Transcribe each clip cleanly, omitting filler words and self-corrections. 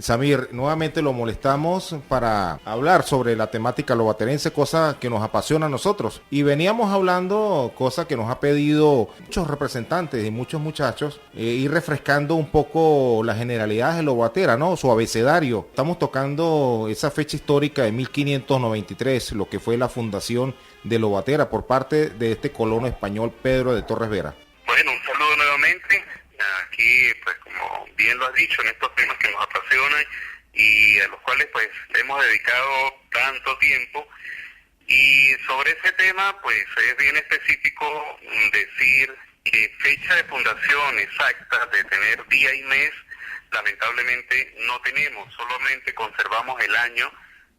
Samir, nuevamente lo molestamos para hablar sobre la temática lobaterense, cosa que nos apasiona a nosotros. Y veníamos hablando, cosa que nos ha pedido muchos representantes y muchos muchachos, ir refrescando un poco las generalidades de Lobatera, ¿no? Su abecedario. Estamos tocando esa fecha histórica de 1593, lo que fue la fundación de Lobatera por parte de este colono español Pedro de Torres Vera. Bueno, un saludo nuevamente. Aquí, pues como bien lo has dicho, en estos temas que nos apasionan y a los cuales pues hemos dedicado tanto tiempo. Y sobre ese tema, pues es bien específico decir que fecha de fundación exacta, de tener día y mes, lamentablemente no tenemos, solamente conservamos el año,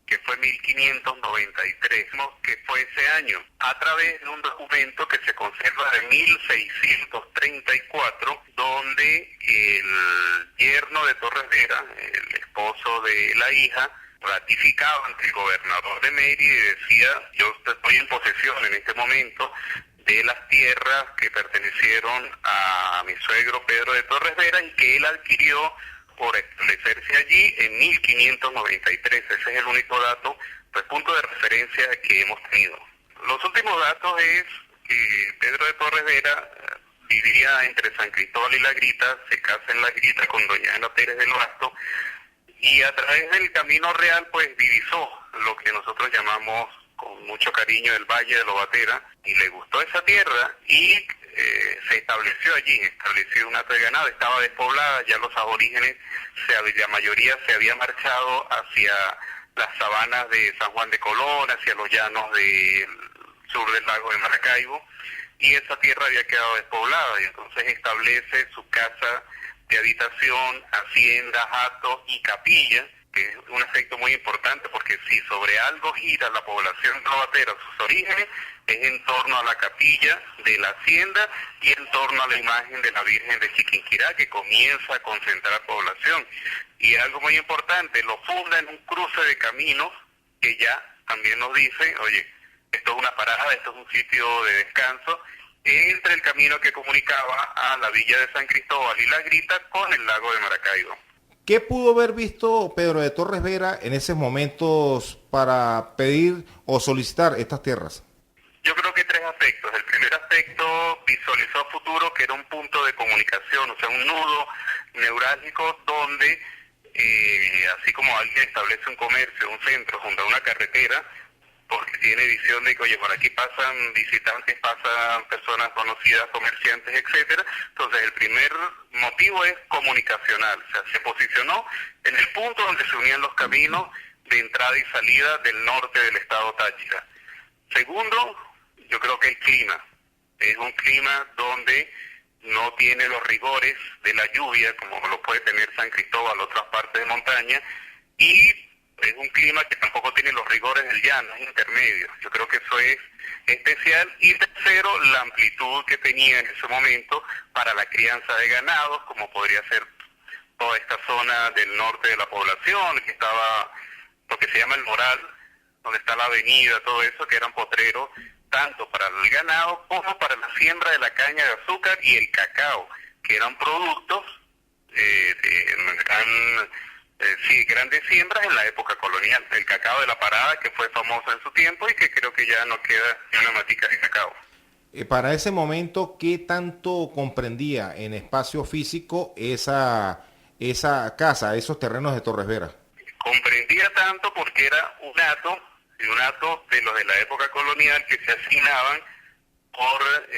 que fue 1593, que fue ese año, a través de un documento que se conserva de 1634, donde el yerno de Torres Vera, el esposo de la hija, ratificaba ante el gobernador de Mérida y decía: yo estoy en posesión en este momento de las tierras que pertenecieron a mi suegro Pedro de Torres Vera y que él adquirió por establecerse allí en 1593. Ese es el único dato, pues punto de referencia que hemos tenido. Los últimos datos es que Pedro de Torres Vera vivía entre San Cristóbal y La Grita, se casa en La Grita con doña Ana Pérez del Basto, y a través del Camino Real pues divisó lo que nosotros llamamos con mucho cariño el Valle de Lobatera, y le gustó esa tierra y se estableció allí, estableció un hato de ganado, estaba despoblada, ya los aborígenes, la mayoría se había marchado hacia las sabanas de San Juan de Colón, hacia los llanos del sur del lago de Maracaibo, y esa tierra había quedado despoblada, y entonces establece su casa de habitación, hacienda, hato y capilla, que es un aspecto muy importante porque si sobre algo gira la población lobatera, sus orígenes, es en torno a la capilla de la hacienda y en torno a la imagen de la Virgen de Chiquinquirá, que comienza a concentrar población. Y algo muy importante, lo funda en un cruce de caminos que ya también nos dice: oye, esto es una parada, esto es un sitio de descanso, entre el camino que comunicaba a la villa de San Cristóbal y La Grita con el lago de Maracaibo. ¿Qué pudo haber visto Pedro de Torres Vera en esos momentos para pedir o solicitar estas tierras? Yo creo que tres aspectos. El primer aspecto, visualizó a futuro que era un punto de comunicación, o sea, un nudo neurálgico donde, así como alguien establece un comercio, un centro, junto a una carretera, porque tiene visión de que, oye, por aquí pasan visitantes, pasan personas conocidas, comerciantes, etcétera. Entonces, el primer motivo es comunicacional, o sea, se posicionó en el punto donde se unían los caminos de entrada y salida del norte del estado Táchira. Segundo, yo creo que el clima. Es un clima donde no tiene los rigores de la lluvia, como lo puede tener San Cristóbal, otras partes de montaña, y es un clima que tampoco tiene los rigores del llano, es intermedio. Yo creo que eso es especial. Y tercero, la amplitud que tenía en ese momento para la crianza de ganados, como podría ser toda esta zona del norte de la población, que estaba lo que se llama el Moral, donde está la avenida, todo eso, que eran potreros, tanto para el ganado como para la siembra de la caña de azúcar y el cacao, que eran productos grandes siembras en la época colonial. El cacao de la Parada, que fue famoso en su tiempo y que creo que ya no queda ni una matica de cacao. Para ese momento, ¿qué tanto comprendía en espacio físico esa casa, esos terrenos de Torres Vera? Comprendía tanto porque era un hato de los de la época colonial que se asignaban por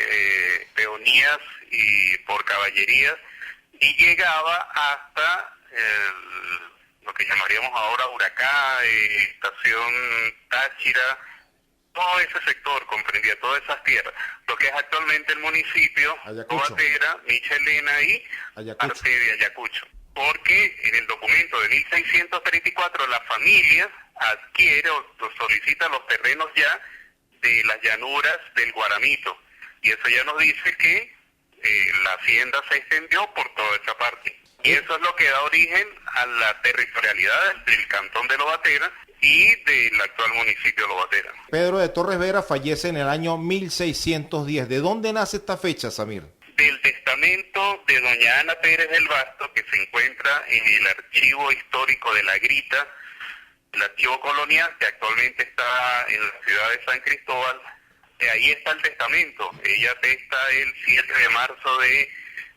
peonías y por caballerías, y llegaba hasta lo que llamaríamos ahora Huracá, Estación Táchira, todo ese sector comprendía todas esas tierras, lo que es actualmente el municipio, Lobatera, Michelena y parte de Ayacucho. Porque en el documento de 1634 la familia adquiere o solicita los terrenos ya de las llanuras del Guaramito, y eso ya nos dice que la hacienda se extendió por toda esa parte. Y eso es lo que da origen a la territorialidad del cantón de Lobatera y del actual municipio de Lobatera. Pedro de Torres Vera fallece en el año 1610. ¿De dónde nace esta fecha, Samir? Del testamento de doña Ana Pérez del Basto, que se encuentra en el archivo histórico de La Grita, el archivo colonial, que actualmente está en la ciudad de San Cristóbal, ahí está el testamento. Ella testa el 7 de marzo de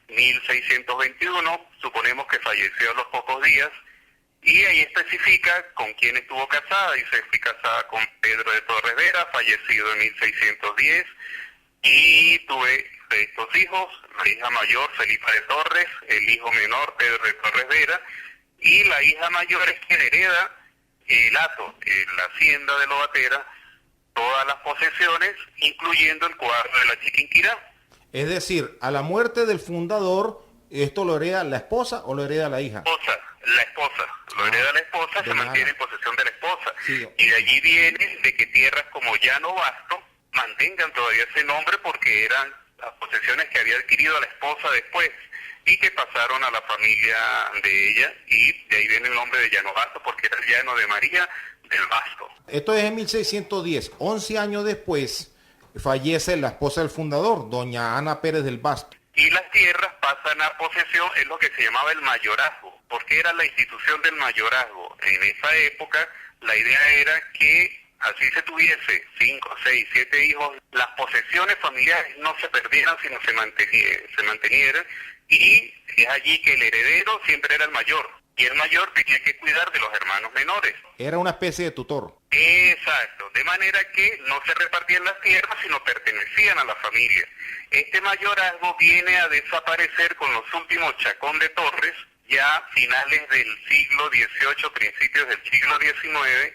1621, suponemos que falleció a los pocos días, y ahí especifica con quién estuvo casada. Dice, fui casada con Pedro de Torres Vera, fallecido en 1610, y tuve estos hijos, la hija mayor Felipa de Torres, el hijo menor Pedro de Torres Vera, y la hija mayor es quien hereda el hato, la hacienda de Lobatera, todas las posesiones, incluyendo el cuadro de la Chiquinquirá. Es decir, a la muerte del fundador, ¿esto lo hereda la esposa o lo hereda la hija? La esposa, lo hereda la esposa, se mantiene en posesión de la esposa. Sí. Y de allí viene de que tierras como Llano Basto mantengan todavía ese nombre, porque eran las posesiones que había adquirido la esposa después y que pasaron a la familia de ella, y de ahí viene el nombre de Llano Basto, porque era el llano de María del Basto. Esto es en 1610, 11 años después fallece la esposa del fundador, doña Ana Pérez del Basto. Y las tierras pasan a posesión, es lo que se llamaba el mayorazgo, porque era la institución del mayorazgo. En esa época la idea era que así se tuviese 5, 6, 7 hijos, las posesiones familiares no se perdieran, sino se mantenieran, y es allí que el heredero siempre era el mayor, y el mayor tenía que cuidar de los hermanos menores. Era una especie de tutor. Exacto, de manera que no se repartían las tierras, sino pertenecían a la familia. Este mayorazgo viene a desaparecer con los últimos Chacón de Torres, ya finales del siglo XVIII, principios del siglo XIX,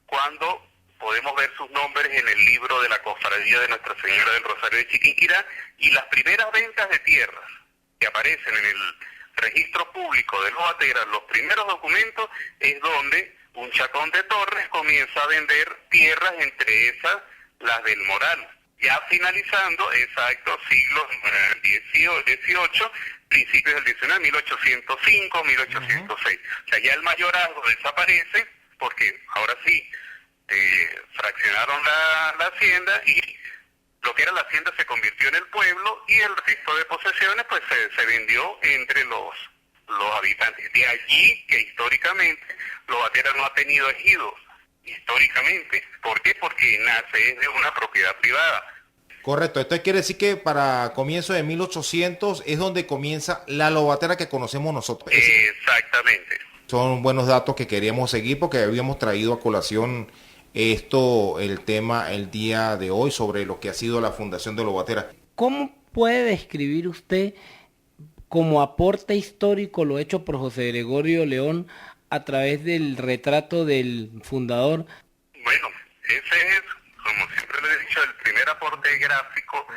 cuando podemos ver sus nombres en el libro de la Cofradía de Nuestra Señora del Rosario de Chiquinquirá, y las primeras ventas de tierras que aparecen en el registro público de Lobatera, los primeros documentos, es donde un Chacón de Torres comienza a vender tierras, entre esas las del Moral. Ya finalizando, exacto, siglo XVIII, principios del XIX, 1805, 1806. O sea, ya el mayorazgo desaparece, porque ahora sí, fraccionaron la hacienda, y lo que era la hacienda se convirtió en el pueblo, y el resto de posesiones pues se vendió entre los habitantes. De allí que históricamente Lobatera no ha tenido ejidos, históricamente. ¿Por qué? Porque nace de una propiedad privada. Correcto, esto quiere decir que para comienzos de 1800 es donde comienza la Lobatera que conocemos nosotros. Exactamente. Son buenos datos que queríamos seguir porque habíamos traído a colación el tema el día de hoy sobre lo que ha sido la fundación de Lobatera. ¿Cómo puede describir usted como aporte histórico lo hecho por José Gregorio León a través del retrato del fundador? Bueno, ese es, como siempre le he dicho, el primer aporte gráfico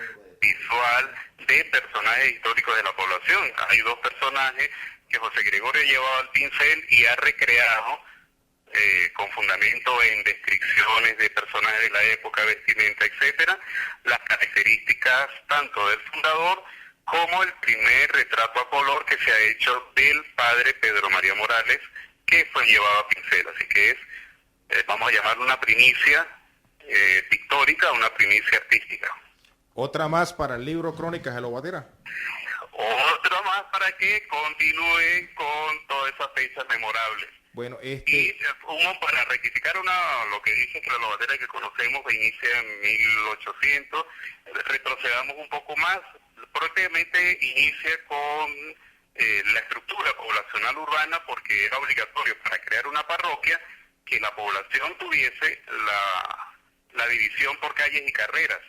visual de personajes históricos de la población. Hay dos personajes que José Gregorio ha llevado al pincel y ha recreado con fundamento en descripciones de personajes de la época, vestimenta, etcétera, las características tanto del fundador como el primer retrato a color que se ha hecho del padre Pedro María Morales, que fue llevado a pincel. Así que es, vamos a llamarlo una primicia pictórica, una primicia artística. ¿Otra más para el libro Crónicas de Lobatera? Otra más para que continúe con todas esas fechas memorables. Bueno, Y uno, para rectificar lo que dice que la Lobatera que conocemos inicia en 1800, retrocedamos un poco más, prácticamente inicia con la estructura poblacional urbana, porque era obligatorio para crear una parroquia que la población tuviese la división por calles y carreras.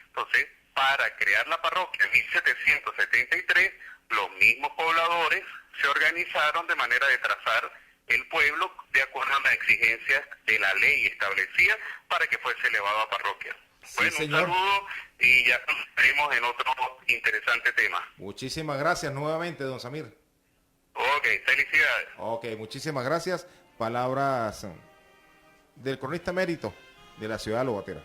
Entonces, para crear la parroquia en 1773, los mismos pobladores se organizaron de manera de trazar el pueblo de acuerdo a las exigencias de la ley establecida para que fuese elevado a parroquia. Sí, bueno, señor. Un saludo y ya nos veremos en otro interesante tema. Muchísimas gracias nuevamente, don Samir. Ok, felicidades. Ok, muchísimas gracias. Palabras del cronista emérito de la ciudad de Lobatera.